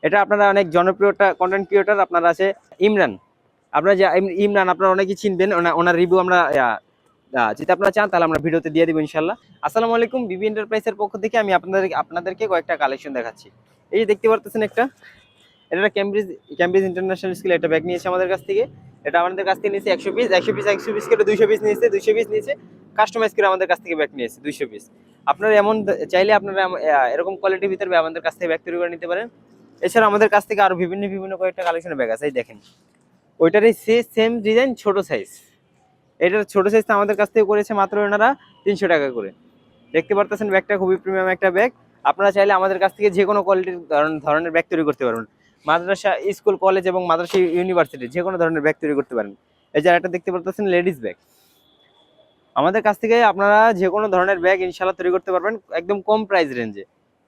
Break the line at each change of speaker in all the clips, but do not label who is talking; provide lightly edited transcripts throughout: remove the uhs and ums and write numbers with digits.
এটা আপনারা অনেক জনপ্রিয় কন্টেন্ট ক্রিয়েটর আপনারা আছে ইমরান। আপনারা যে ইমরান আপনারা অনেকেই চিনবেন, ওনার রিভিউ আমরা যদি আপনারা চান তাহলে আমরা ভিডিওতে দিয়ে দেবো ইনশাল্লাহ। আসসালামু আলাইকুম, বিবি এন্টারপ্রাইজের পক্ষ থেকে আমি আপনাদেরকে কয়েকটা কালেকশন দেখাচ্ছি। এই যে দেখতে পারতেছেন এটা ক্যামব্রিজ ইন্টারন্যাশনাল স্কুল একটা ব্যাগ নিয়েছে আমাদের কাছ থেকে। এটা আমাদের কাছ থেকে নিয়েছে 100 পিস করে 200 পিস নিয়েছে, 200 পিস নিয়েছে কাস্টমাইজ করে আমাদের কাছ থেকে ব্যাগ নিয়েছে 200 পিস। আপনারা চাইলে আপনারা এরকম কোয়ালিটির ভিতরে আমাদের কাছ থেকে ব্যাগ তৈরি করে নিতে পারেন। এছাড়া আমাদের কাছ থেকে আরো বিভিন্ন কয়েকটা কালেকশনের ব্যাগ আছে। এই দেখেন, ওইটারই সেম ডিজাইন ছোট সাইজ। এটার ছোট সাইজটা আমাদের কাছ থেকে করেছে মাত্র ওনারা 300 টাকা করে। দেখতে পারতেছেন ব্যাগটা খুবই প্রিমিয়াম একটা ব্যাগ। আপনারা চাইলে আমাদের কাছ থেকে যে কোনো কোয়ালিটির ধরনের ব্যাগ তৈরি করতে পারবেন। মাদ্রাসা, স্কুল, কলেজ এবং মাদ্রাসা, ইউনিভার্সিটি যে কোনো ধরনের ব্যাগ তৈরি করতে পারেন। এই যে একটা দেখতে পারতেছেন লেডিস ব্যাগ। আমাদের কাছ থেকে আপনারা যে কোনো ধরনের ব্যাগ ইনশাল্লাহ তৈরি করতে পারবেন একদম কম প্রাইস রেঞ্জে।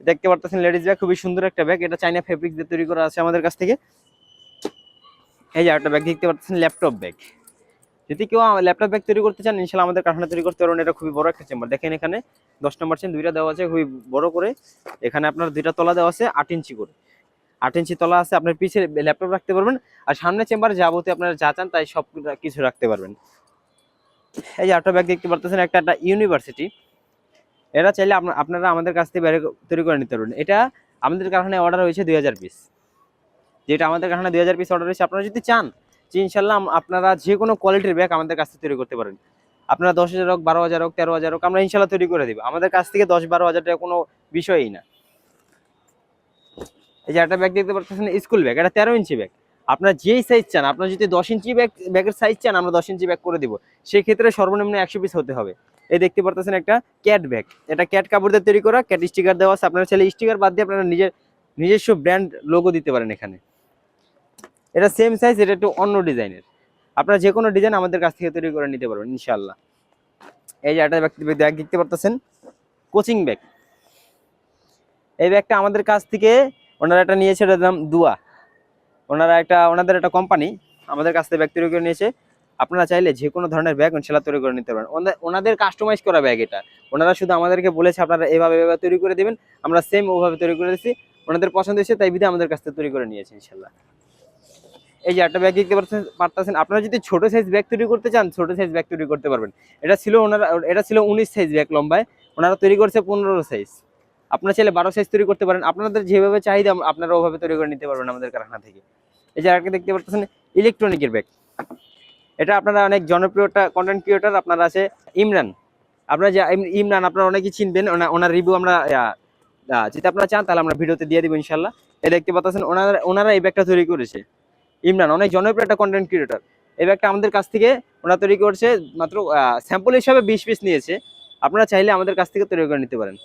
দেখতে পারতেছেন লেডিস ব্যাগ, খুবই সুন্দর একটা ব্যাগ। এটা চাইনা ফেব্রিক দিয়ে তৈরি করা আছে আমাদের কাছ থেকে। এই যে একটা ব্যাগ দেখতে পাচ্ছেন ল্যাপটপ ব্যাগ। যদি কেউ ল্যাপটপ ব্যাগ তৈরি করতে চান ইনশাল্লাহ আমাদের কারখানা তৈরি করতে পারবেন। এটা খুবই বড় একটা চেম্বার। দেখেন এখানে 10 নম্বর চেন দুইটা দেওয়া আছে খুবই বড় করে। এখানে আপনার দুইটা তলা দেওয়া আছে 8 ইঞ্চি করে, 8 ইঞ্চি তলা আছে। আপনার পিছে ল্যাপটপ রাখতে পারবেন, আর সামনে চেম্বারে যাবতীয় আপনারা যা চান তাই সব কিছু রাখতে পারবেন। এই যে একটা ব্যাগ দেখতে পারতেছেন একটা ইউনিভার্সিটি। এটা চাইলে আপনারা আমাদের কাছ থেকে তৈরি করে নিতে পারবেন। এটা আমাদের কারখানায় অর্ডার হয়েছে 2000 পিস। যেটা আমাদের কারখানায় 2000 পিস অর্ডার হয়েছে। আপনারা যদি চান যে ইনশাল্লাহ আপনারা যে কোনো কোয়ালিটির ব্যাগ আমাদের কাছ থেকে তৈরি করতে পারেন। আপনারা 10,000 হোক, 12,000 হোক, 13,000 হোক, আমরা ইনশাল্লাহ তৈরি করে দিব। আমাদের কাছ থেকে 10-12 হাজার টাকা কোনো বিষয়ই না। এই যে একটা ব্যাগ দেখতে পাচ্ছেন স্কুল ব্যাগ। এটা 13 ইঞ্চি ব্যাগ। আপনার যেই সাইজ চান, আপনার যদি 10 ইঞ্চি ব্যাগের সাইজ চান আমরা 10 ইঞ্চি ব্যাগ করে দিব। সেই ক্ষেত্রে সর্বনিম্ন 100 পিস হতে হবে। এই দেখতে পাচ্ছেন একটা ক্যাট ব্যাগ। এটা ক্যাট কাপড় দিয়ে তৈরি করা, ক্যাট স্টিকার দেওয়া আছে। আপনারা চাইলে স্টিকার বাদ দিয়ে আপনারা নিজস্ব ব্র্যান্ড লোগো দিতে পারেন এখানে। এটা সেম সাইজ, এটা একটু অন্য ডিজাইনের। আপনারা যে কোনো ডিজাইন আমাদের কাছ থেকে তৈরি করে নিতে পারবেন ইনশাআল্লাহ। এই যে একটা ব্যাগ দেখতে পারতেছেন কোচিং ব্যাগ। এই ব্যাগটা আমাদের কাছ থেকে ওনারা একটা নিয়েছে, এটার নাম দুয়া। ওনাদের একটা কোম্পানি আমাদের কাছ থেকে ব্যাগ তৈরি করে নিয়েছে। আপনারা চাইলে যে কোনো ধরনের ব্যাগ ইনশাআল্লাহ তৈরি করে নিতে পারেন। ওনাদের কাস্টমাইজ করা ব্যাগ এটা। ওনারা শুধু আমাদেরকে বলেছে আপনারা এভাবে তৈরি করে দেবেন, আমরা সেম ওভাবে তৈরি করে দিয়েছি। ওনাদের পছন্দ হয়েছে তাই বিধে আমাদের কাছ থেকে তৈরি করে নিয়েছে ইনশাআল্লাহ। এই যে একটা ব্যাগ দেখতে পারতেছেন। আপনারা যদি ছোট সাইজ ব্যাগ তৈরি করতে চান ছোট সাইজ ব্যাগ তৈরি করতে পারবেন। এটা ছিল 19 সাইজ ব্যাগ লম্বায়, ওনারা তৈরি করছে 15 সাইজ। আপনারা চাইলে 12 সাইজ তৈরি করতে পারেন। আপনাদের যেভাবে চাহিদা আপনারা ওভাবে তৈরি করে নিতে পারবেন আমাদের কারখানা থেকে। এই যে আরেকটা দেখতে পারতেছেন ইলেকট্রনিকের ব্যাগ। এটা আপনারা অনেক জনপ্রিয় কন্টেন্ট ক্রিয়েটর আপনারা আছে ইমরান। আপনারা যে ইমরান আপনারা অনেকেই চিনবেন, ওনার রিভিউ আমরা যদি আপনারা চান তাহলে আমরা ভিডিওতে দিয়ে দেবো ইনশাল্লাহ। এই দেখতে পাচ্ছেন ওনারা এই ব্যাগটা তৈরি করেছে। ইমরান অনেক জনপ্রিয় একটা কন্টেন্ট ক্রিয়েটর। এই ব্যাগটা আমাদের কাছ থেকে ওনারা তৈরি করছে মাত্র স্যাম্পল হিসাবে 20 পিস নিয়েছে। আপনারা চাইলে আমাদের কাছ থেকে তৈরি করে নিতে পারেন।